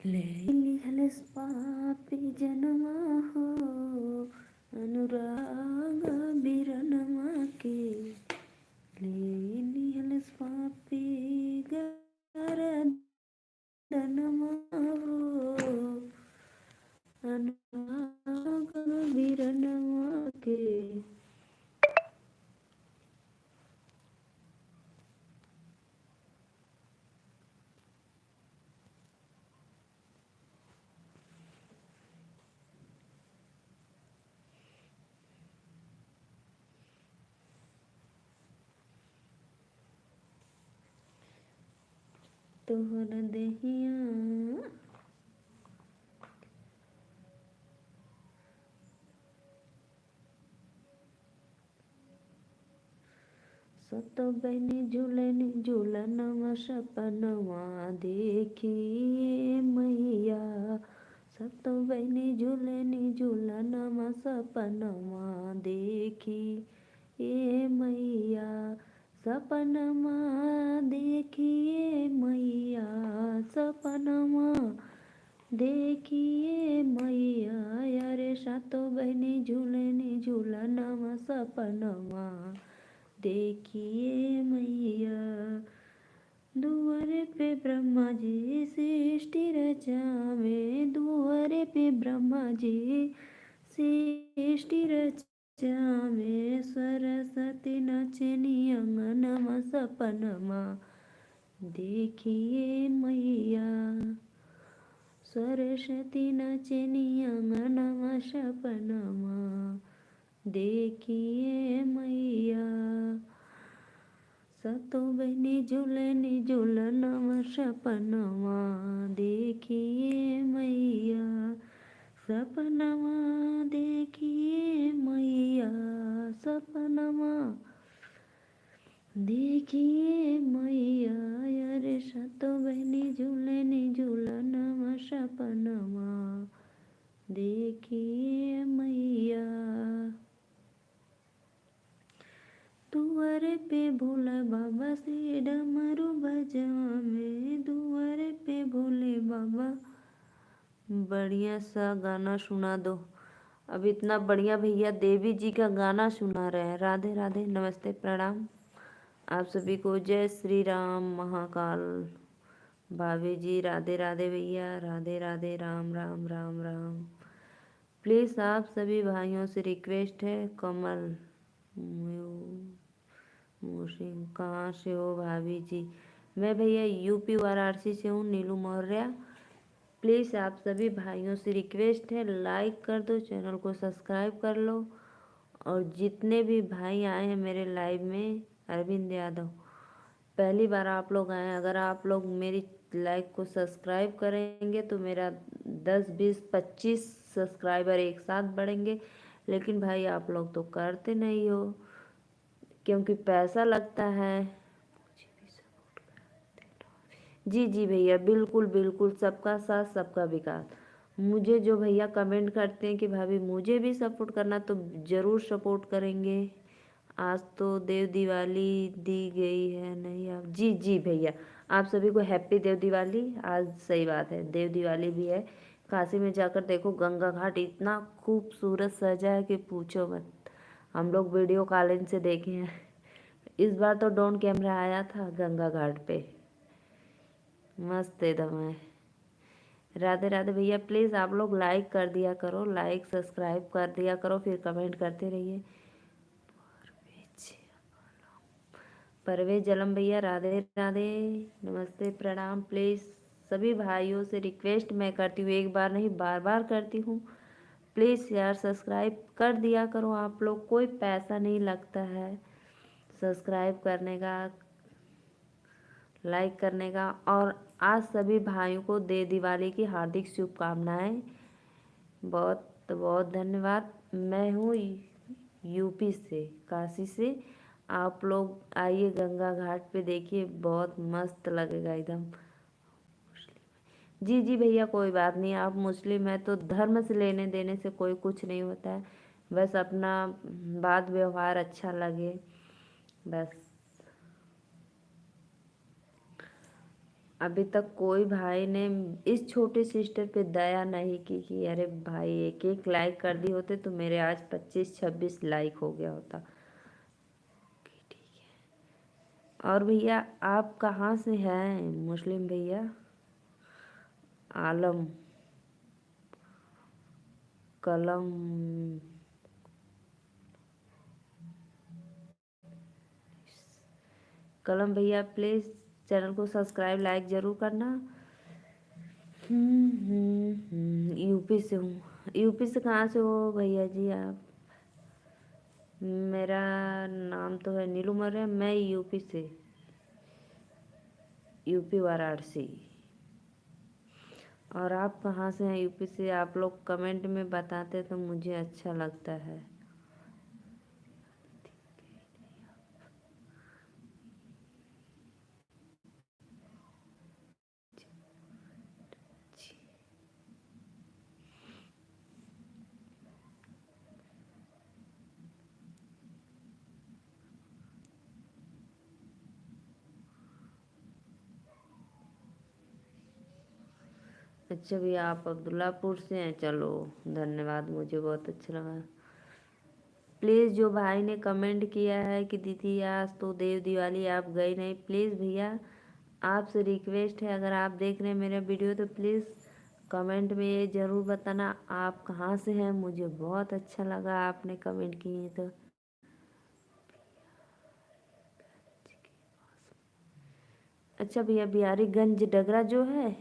ले लिहलस पापी जनमा हो अनुराग बिरनमा के ले लिहलस पापी गरदनमा हो अनुराग बिरनमा के। तोहर देहिया सत बहनी झूलनी झूलनवा सपनवा देखिए मैया। सत बहनी झूलनी झूलनवा सपनवा देखी ए मैया। सपनमा देखिए मैया सपनमा देखिए मैया। अरे सातो बहनी झूलनी झूलनवा सपनवा देखिए मैया। दुआरे पे ब्रह्मा जी सृष्टि रचावे दुआरे पे ब्रह्मा जी सृष्टि रचावे। सरस्वती नचनी अंगनमा सपनमा देखिए मैया। सरस्वती नचनी अंगनमा सपनमा देखिए मैया। सतो बहनी झूलनी झूलनवा सपनवा देखिए मैया। सपनवा देखिए मैया सपनवा देखिए मैया। अरे सतो बहनी झूलनी झूलनवा सपनवा देखिए मैया। दुआरे पे भोला बाबा से डमरू बजावे दुआरे पे भोले बाबा। बढ़िया सा गाना सुना दो। अब इतना बढ़िया भैया देवी जी का गाना सुना रहे हैं। राधे राधे नमस्ते प्रणाम आप सभी को। जय श्री राम महाकाल। भाभी जी राधे राधे भैया राधे राधे राम राम राम राम। प्लीज़ आप सभी भाइयों से रिक्वेस्ट है। कमल मोसिंह कहाँ से हो भाभी जी? मैं भैया यूपी वाराणसी से हूँ नीलू मौर्य। प्लीज़ आप सभी भाइयों से रिक्वेस्ट है लाइक कर दो चैनल को सब्सक्राइब कर लो। और जितने भी भाई आए हैं मेरे लाइव में अरविंद यादव पहली बार आप लोग आए हैं। अगर आप लोग मेरी लाइक को सब्सक्राइब करेंगे तो मेरा 10 20 25 सब्सक्राइबर एक साथ बढ़ेंगे। लेकिन भाई आप लोग तो करते नहीं हो क्योंकि पैसा लगता है। जी जी भैया बिल्कुल बिल्कुल सबका साथ सबका विकास। मुझे जो भैया कमेंट करते हैं कि भाभी मुझे भी सपोर्ट करना तो ज़रूर सपोर्ट करेंगे। आज तो देव दिवाली दी गई है नहीं आप जी जी भैया आप सभी को हैप्पी देव दिवाली। आज सही बात है देव दिवाली भी है। काशी में जाकर देखो गंगा घाट इतना खूबसूरत सजा है कि पूछो मत। हम लोग वीडियो कॉलिंग से देखे हैं। इस बार तो ड्रोन कैमरा आया था गंगा घाट पे मस्त एकदम है। राधे राधे भैया प्लीज़ आप लोग लाइक कर दिया करो लाइक सब्सक्राइब कर दिया करो फिर कमेंट करते रहिए। परवेज जलम भैया राधे राधे नमस्ते प्रणाम। प्लीज़ सभी भाइयों से रिक्वेस्ट मैं करती हूँ एक बार नहीं बार बार करती हूँ। प्लीज़ यार सब्सक्राइब कर दिया करो आप लोग। कोई पैसा नहीं लगता है सब्सक्राइब करने का लाइक करने का। और आज सभी भाइयों को दे दिवाली की हार्दिक शुभकामनाएं। बहुत बहुत धन्यवाद। मैं हूँ यूपी से काशी से। आप लोग आइए गंगा घाट पे देखिए बहुत मस्त लगेगा एकदम। जी जी भैया कोई बात नहीं आप मुस्लिम हैं तो धर्म से लेने देने से कोई कुछ नहीं होता है। बस अपना बात व्यवहार अच्छा लगे बस। अभी तक कोई भाई ने इस छोटे सिस्टर पे दया नहीं की कि अरे भाई एक एक लाइक कर दी होते तो मेरे आज 25-26 लाइक हो गया होता। और भैया आप कहाँ से हैं मुस्लिम भैया? आलम कलम। कलम भैया प्लीज़ चैनल को सब्सक्राइब लाइक ज़रूर करना। यूपी से हूँ। यूपी से कहाँ से हो भैया जी आप? मेरा नाम तो है नीलू मौर्य, मैं यूपी से, यूपी वाराणसी। और आप कहाँ से हैं यूपी से? आप लोग कमेंट में बताते तो मुझे अच्छा लगता है। अच्छा भैया आप अब्दुल्लापुर से हैं, चलो धन्यवाद, मुझे बहुत अच्छा लगा। प्लीज़ जो भाई ने कमेंट किया है कि दीदी आज तो देव दिवाली आप गए नहीं, प्लीज़ भैया आपसे रिक्वेस्ट है, अगर आप देख रहे हैं मेरा वीडियो तो प्लीज़ कमेंट में ये ज़रूर बताना आप कहाँ से हैं। मुझे बहुत अच्छा लगा आपने कमेंट किए तो। अच्छा भैया बिहारीगंज डगरा जो है,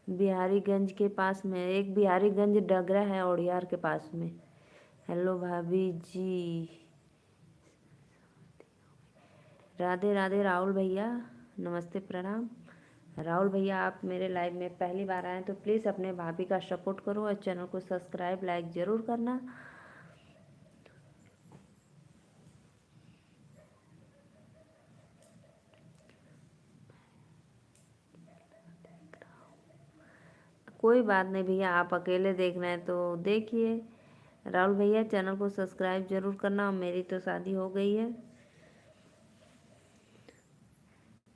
बिहारीगंज के पास में एक बिहारीगंज डगरा है औड़ियार के पास में। हेलो भाभी जी, राधे राधे। राहुल भैया नमस्ते प्रणाम। राहुल भैया आप मेरे लाइव में पहली बार आए तो प्लीज़ अपने भाभी का सपोर्ट करो और चैनल को सब्सक्राइब लाइक ज़रूर करना। कोई बात नहीं भैया, आप अकेले देख रहे हैं तो देखिए। राहुल भैया चैनल को सब्सक्राइब ज़रूर करना। मेरी तो शादी हो गई है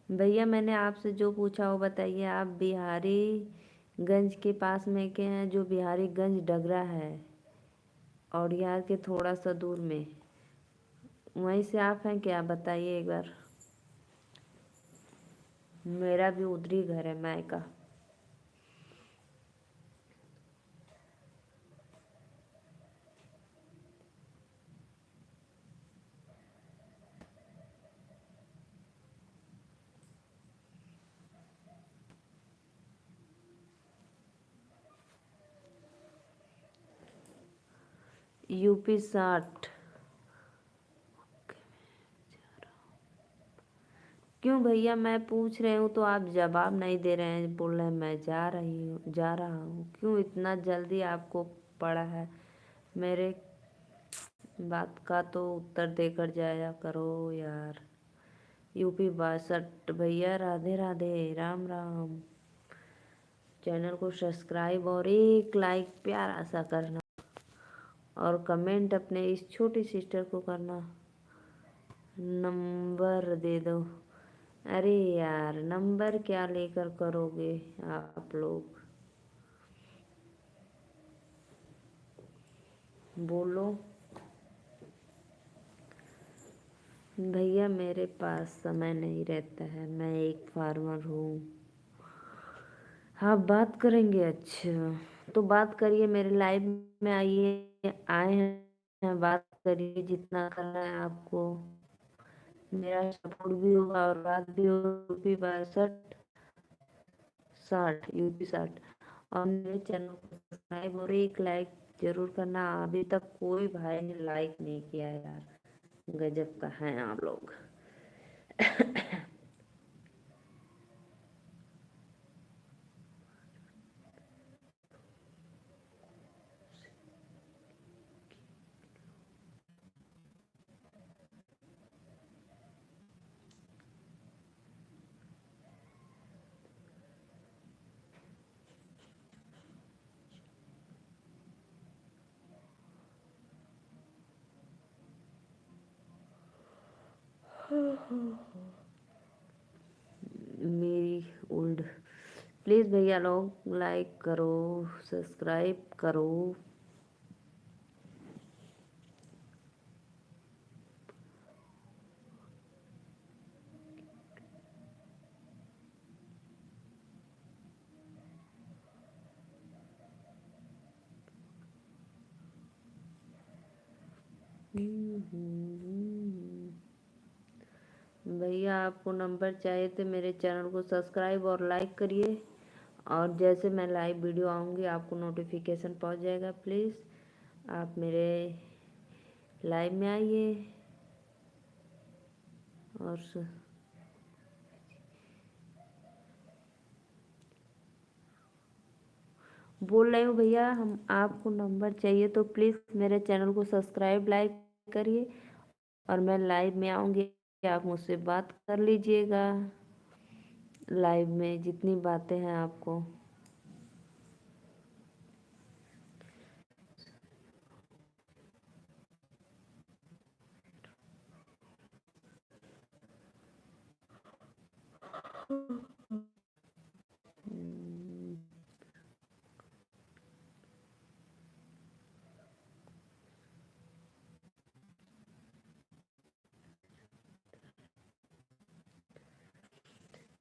भैया। मैंने आपसे जो पूछा वो बताइए। आप बिहारीगंज के पास में के हैं, जो बिहारीगंज डगरा है और यार के थोड़ा सा दूर में, वहीं से आप हैं क्या? बताइए एक बार। मेरा भी उधरी घर है मायका। यूपी 60। क्यों भैया मैं पूछ रहे हूँ तो आप जवाब नहीं दे रहे हैं, बोल रहे हैं मैं जा रहा हूँ। क्यों इतना जल्दी आपको पड़ा है? मेरे बात का तो उत्तर देकर जाया करो यार। यूपी 62 भैया राधे राधे राम राम। चैनल को सब्सक्राइब और एक लाइक प्यारा सा करना और कमेंट अपने इस छोटी सिस्टर को करना। नंबर दे दो। अरे यार नंबर क्या लेकर करोगे आप लोग, बोलो। भैया मेरे पास समय नहीं रहता है, मैं एक फार्मर हूँ। हाँ बात करेंगे, अच्छा तो बात करिए, मेरे लाइव में आइए, आए हैं बात करिए, जितना करना है आपको। मेरा सपोर्ट भी होगा और बात भी होगी। UP 62 60, UP 60। और मेरे चैनल को सब्सक्राइब और एक लाइक जरूर करना। अभी तक कोई भाई ने लाइक नहीं किया यार, गजब का है आप लोग। मेरी ओल्ड, प्लीज़ भैया लोग लाइक करो, सब्सक्राइब करो। भैया आपको नंबर चाहिए तो मेरे चैनल को सब्सक्राइब और लाइक करिए, और जैसे मैं लाइव वीडियो आऊँगी आपको नोटिफिकेशन पहुँच जाएगा। प्लीज़ आप मेरे लाइव में आइए। और बोल रही हूँ भैया, हम आपको नंबर चाहिए तो प्लीज़ मेरे चैनल को सब्सक्राइब लाइक करिए, और मैं लाइव में आऊँगी, आप मुझसे बात कर लीजिएगा। लाइव में जितनी बातें हैं आपको।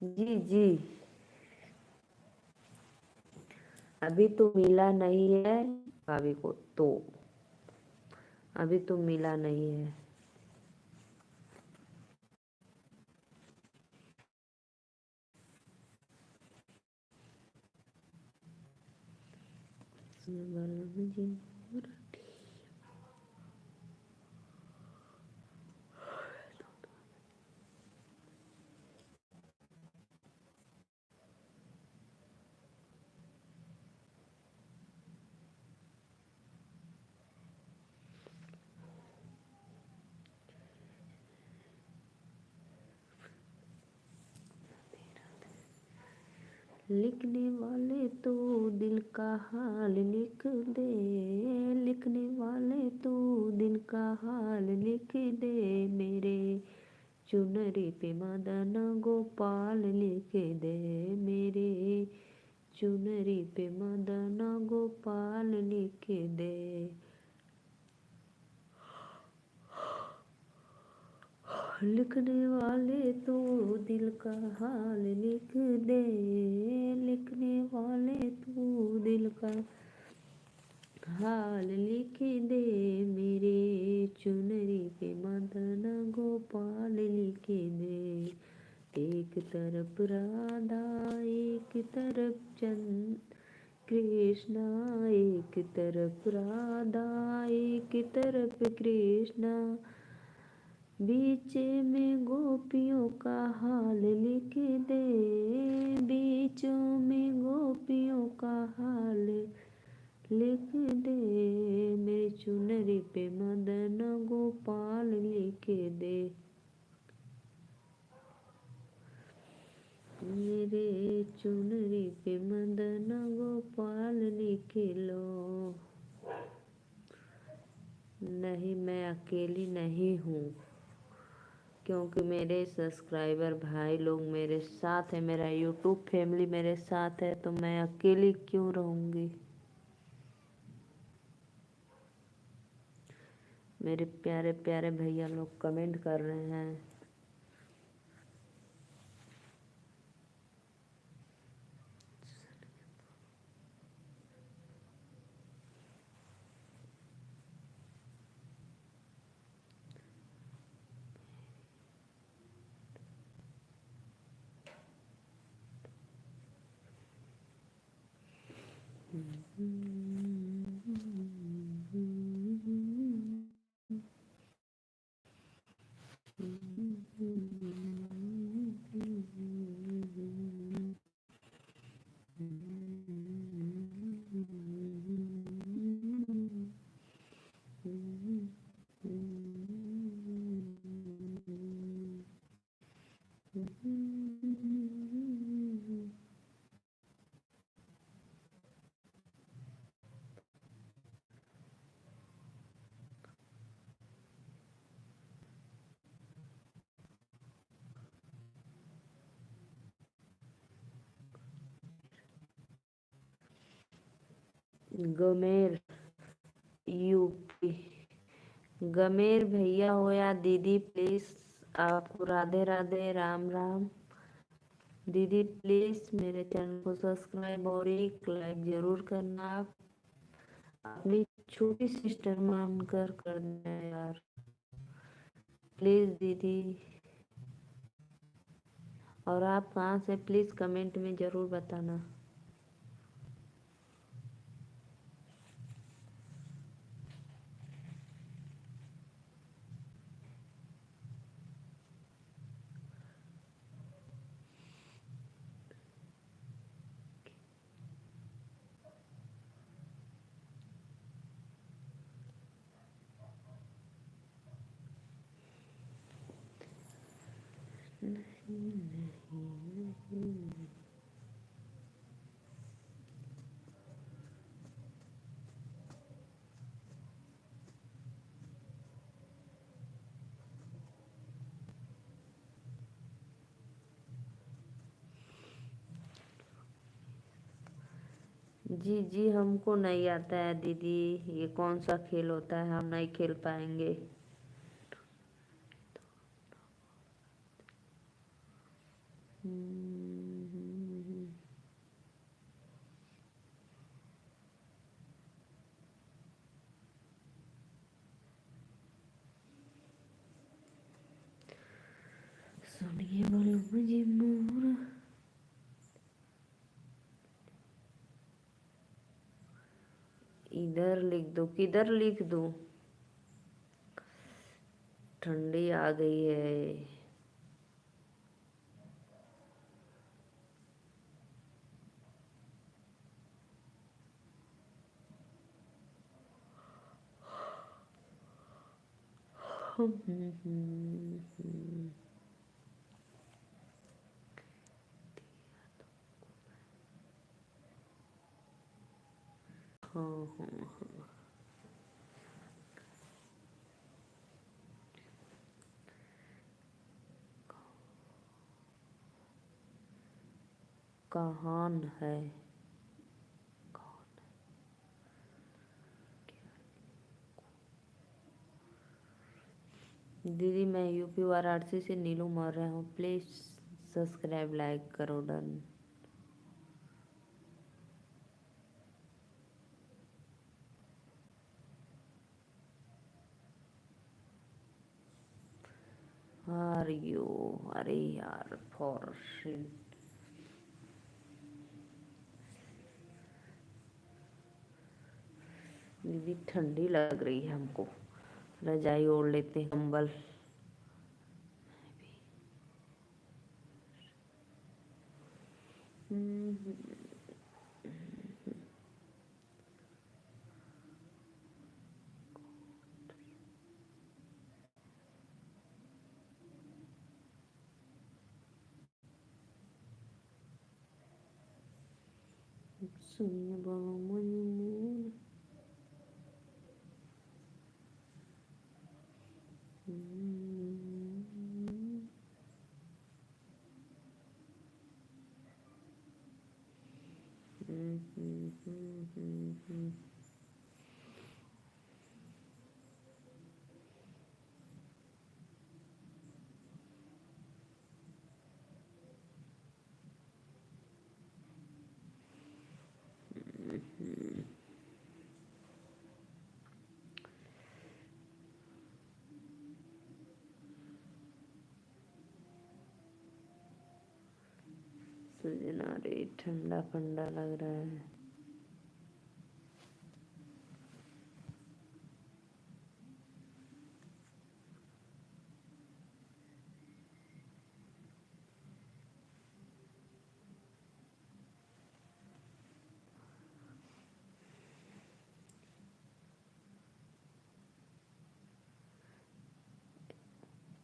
जी जी, अभी तो मिला नहीं है भाभी को, तो अभी तो मिला नहीं है। लिखने वाले तो दिल का हाल लिख दे, लिखने वाले तो दिल का हाल लिख दे, मेरे चुनरी पे मदन गोपाल लिख दे, मेरे चुनरी पे मदन गोपाल लिख दे। लिखने वाले तो दिल का हाल लिख दे, लिखने वाले तो दिल का हाल लिख दे, मेरे चुनरी पे मदन गोपाल लिख दे। एक तरफ राधा एक तरफ चंद कृष्णा, एक तरफ राधा एक तरफ कृष्णा, बीच में गोपियों का हाल लिख दे, बीचों में गोपियों का हाल लिख दे, मेरे चुनरी पे मदन गोपाल लिख दे, मेरे चुनरी पे मदन गोपाल लिख लो। नहीं, मैं अकेली नहीं हूँ, क्योंकि मेरे सब्सक्राइबर भाई लोग मेरे साथ है, मेरा यूट्यूब फैमिली मेरे साथ है, तो मैं अकेली क्यों रहूँगी। मेरे प्यारे प्यारे भैया लोग कमेंट कर रहे हैं। गमेर यूपी। गमेर भैया हो या दीदी, प्लीज आपको राधे राधे, राम राम। दीदी प्लीज मेरे चैनल को सब्सक्राइब और एक लाइक जरूर करना। आप अपनी छोटी सिस्टर मानकर कर देना यार, प्लीज दीदी। और आप कहाँ से प्लीज कमेंट में जरूर बताना। जी जी, हमको नहीं आता है दीदी, ये कौन सा खेल होता है, हम नहीं खेल पाएंगे। सुनिए बोलो मुझे मोर, इधर लिख दो, किधर लिख दो? ठंडी आ गई है। हाँ हाँ। कहान है। दीदी मैं यूपी वाराणसी से नीलू मार रहा हूँ, प्लीज सब्सक्राइब लाइक करो, डन। आर यू, अरे यार फॉर दीदी ठंडी लग रही है हमको, रजाई ओढ़ लेते हैं, कंबल। सुनिए बोलो मुझे मोर। सुजना रे, ठंडा ठंडा लग रहा है।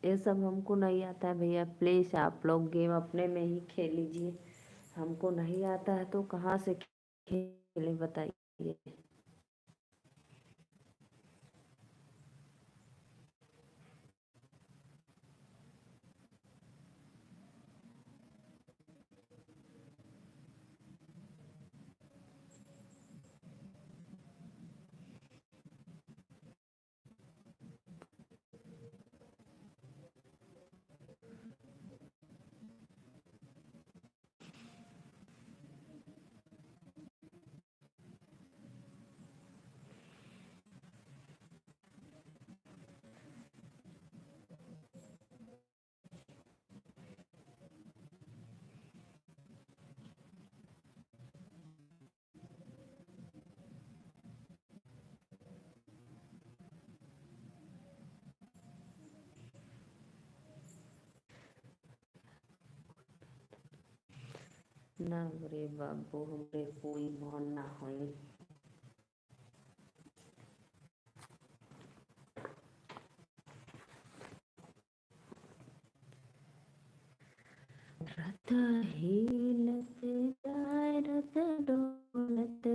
ये सब हमको नहीं आता है भैया, प्लीज आप लोग गेम अपने में ही खेल लीजिए। हमको नहीं आता है तो कहाँ से खेले बताइए। ना रे बाबू हमरे कोई मन ना होई। रथ हिलत जाए रथ डोलत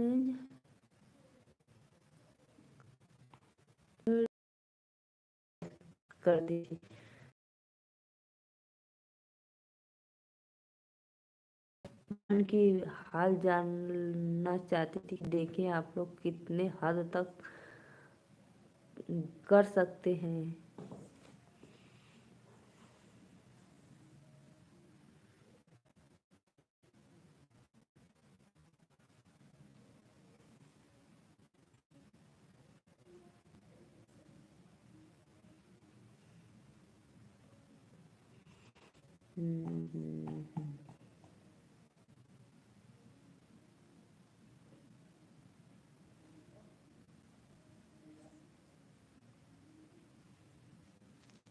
कर दीजिए। मन की हाल जानना चाहती थी, देखिए आप लोग कितने हद तक कर सकते हैं। हम्म,